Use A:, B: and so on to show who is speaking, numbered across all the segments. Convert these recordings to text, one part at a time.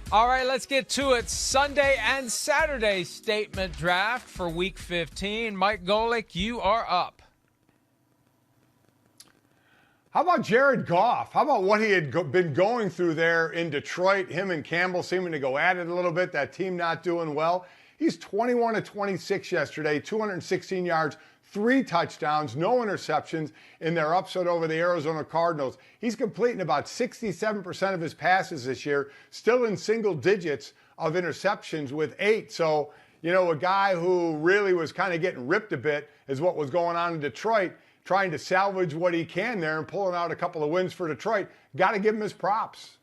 A: All right, let's get to it. Sunday and Saturday statement draft for Week 15. Mike Golic, you are up.
B: How about Jared Goff? How about what he had been going through there in Detroit? Him and Campbell seeming to go at it a little bit. That team not doing well. He's 21 of 26 yesterday, 216 yards, 3 touchdowns, no interceptions in their upset over the Arizona Cardinals. He's completing about 67% of his passes this year, still in single digits of interceptions with 8. So, a guy who really was kind of getting ripped a bit is what was going on in Detroit, trying to salvage what he can there and pulling out a couple of wins for Detroit. Got to give him his props.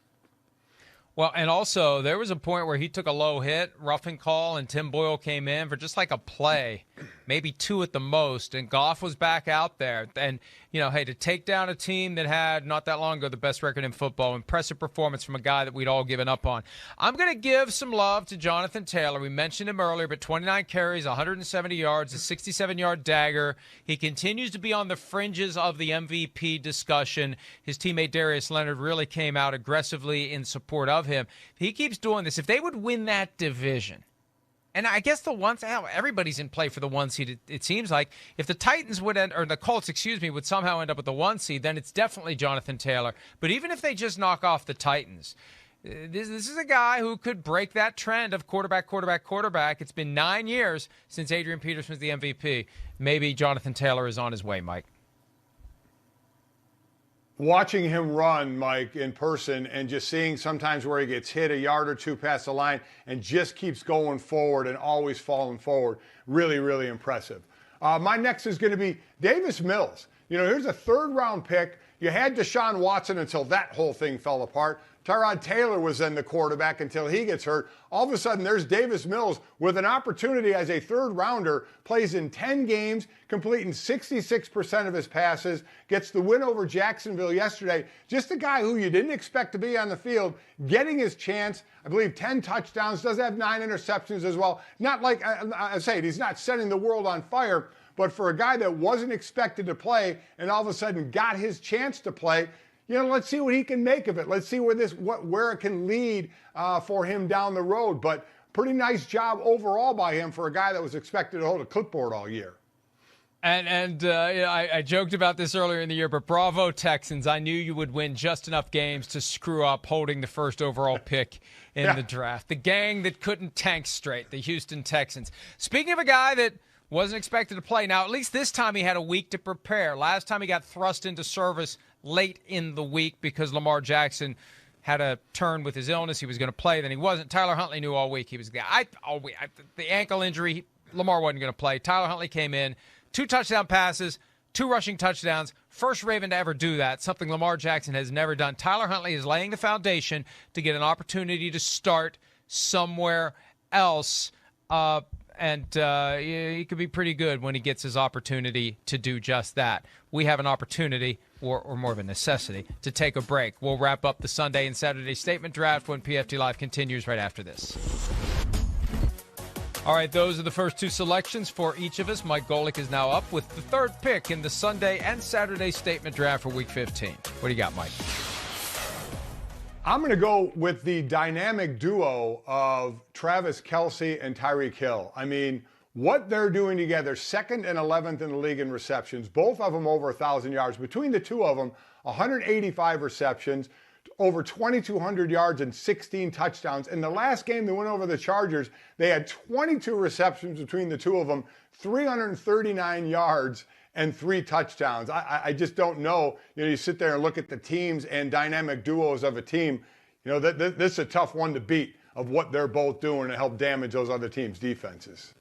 A: Well, and also, there was a point where he took a low hit, roughing call, and Tim Boyle came in for just like a play, maybe 2 at the most, and Goff was back out there. And, hey, to take down a team that had, not that long ago, the best record in football, impressive performance from a guy that we'd all given up on. I'm going to give some love to Jonathan Taylor. We mentioned him earlier, but 29 carries, 170 yards, a 67-yard dagger. He continues to be on the fringes of the MVP discussion. His teammate Darius Leonard really came out aggressively in support of him. If he keeps doing this, if they would win that division, and I guess everybody's in play for the 1 seed, it seems like. If the Titans would or the Colts, would somehow end up with the 1 seed, then it's definitely Jonathan Taylor. But even if they just knock off the Titans, this is a guy who could break that trend of quarterback. It's been 9 years since Adrian Peterson was the MVP. Maybe Jonathan Taylor is on his way, Mike.
B: Watching him run, Mike, in person and just seeing sometimes where he gets hit a yard or 2 past the line and just keeps going forward and always falling forward. Really, really impressive. My next is going to be Davis Mills. Here's a 3rd-round pick. You had Deshaun Watson until that whole thing fell apart. Tyrod Taylor was then the quarterback until he gets hurt. All of a sudden, there's Davis Mills with an opportunity as a 3rd-rounder, plays in 10 games, completing 66% of his passes, gets the win over Jacksonville yesterday. Just a guy who you didn't expect to be on the field, getting his chance. I believe 10 touchdowns, does have 9 interceptions as well. Not like I say, he's not setting the world on fire, but for a guy that wasn't expected to play and all of a sudden got his chance to play, let's see what he can make of it. Let's see where it can lead for him down the road. But pretty nice job overall by him for a guy that was expected to hold a clipboard all year.
A: And I joked about this earlier in the year, but bravo, Texans. I knew you would win just enough games to screw up holding the 1st overall pick in the draft. The gang that couldn't tank straight, the Houston Texans. Speaking of a guy that wasn't expected to play, now at least this time he had a week to prepare. Last time he got thrust into service late in the week because Lamar Jackson had a turn with his illness. He was going to play, then he wasn't. Tyler Huntley knew all week he was the guy. The ankle injury, Lamar wasn't going to play. Tyler Huntley came in, 2 touchdown passes, 2 rushing touchdowns. First Raven to ever do that, something Lamar Jackson has never done. Tyler Huntley is laying the foundation to get an opportunity to start somewhere else. And he could be pretty good when he gets his opportunity to do just that. We have an opportunity, or more of a necessity, to take a break. We'll wrap up the Sunday and Saturday statement draft when PFT Live continues right after this. All right, those are the first 2 selections for each of us. Mike Golic is now up with the 3rd pick in the Sunday and Saturday statement draft for Week 15. What do you got, Mike?
B: I'm going to go with the dynamic duo of Travis Kelce and Tyreek Hill. I mean, what they're doing together, 2nd and 11th in the league in receptions, both of them over 1,000 yards. Between the 2 of them, 185 receptions, over 2,200 yards and 16 touchdowns. In the last game they went over the Chargers, they had 22 receptions between the 2 of them, 339 yards and 3 touchdowns. I just don't know. You sit there and look at the teams and dynamic duos of a team. This is a tough one to beat of what they're both doing to help damage those other teams' defenses.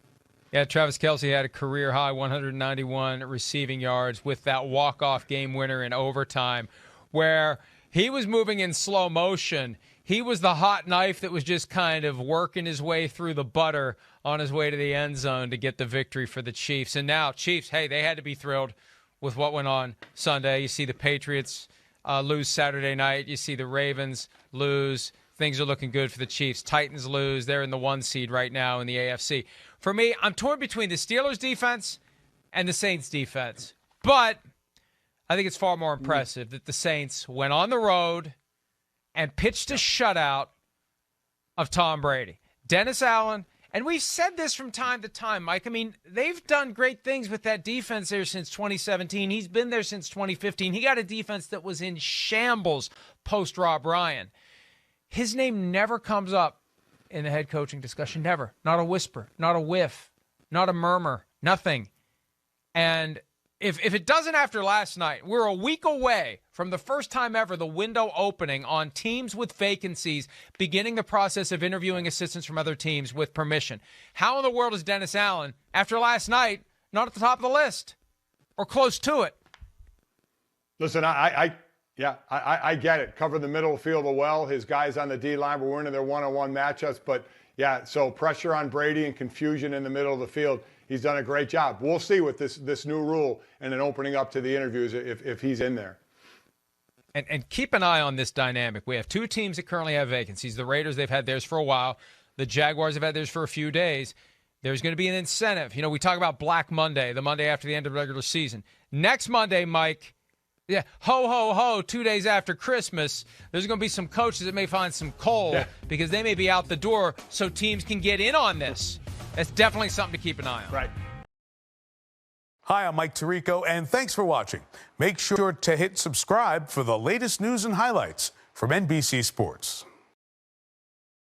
A: Yeah, Travis Kelce had a career-high 191 receiving yards with that walk-off game winner in overtime where he was moving in slow motion. He was the hot knife that was just kind of working his way through the butter on his way to the end zone to get the victory for the Chiefs. And now, Chiefs, hey, they had to be thrilled with what went on Sunday. You see the Patriots lose Saturday night. You see the Ravens lose. Things are looking good for the Chiefs. Titans lose. They're in the 1 seed right now in the AFC. For me, I'm torn between the Steelers' defense and the Saints' defense. But I think it's far more impressive that the Saints went on the road and pitched a shutout of Tom Brady. Dennis Allen, and we've said this from time to time, Mike. I mean, they've done great things with that defense there since 2017. He's been there since 2015. He got a defense that was in shambles post Rob Ryan. His name never comes up in the head coaching discussion. Never. Not a whisper, not a whiff, not a murmur, nothing. And if it doesn't after last night, we're a week away from the first time ever the window opening on teams with vacancies beginning the process of interviewing assistants from other teams with permission. How in the world is Dennis Allen, after last night, not at the top of the list or close to it?
B: Listen, I get it. Cover the middle field well. His guys on the D-line were winning their one-on-one matchups. But, yeah, so pressure on Brady and confusion in the middle of the field. He's done a great job. We'll see with this new rule and an opening up to the interviews if he's in there.
A: And keep an eye on this dynamic. We have two teams that currently have vacancies. The Raiders, they've had theirs for a while. The Jaguars have had theirs for a few days. There's going to be an incentive. You know, we talk about Black Monday, the Monday after the end of the regular season. Next Monday, Mike, yeah, ho, ho, ho, 2 days after Christmas, there's going to be some coaches that may find some coal because they may be out the door so teams can get in on this. That's definitely something to keep an eye on.
B: Right.
C: Hi, I'm Mike Tirico, and thanks for watching. Make sure to hit subscribe for the latest news and highlights from NBC Sports.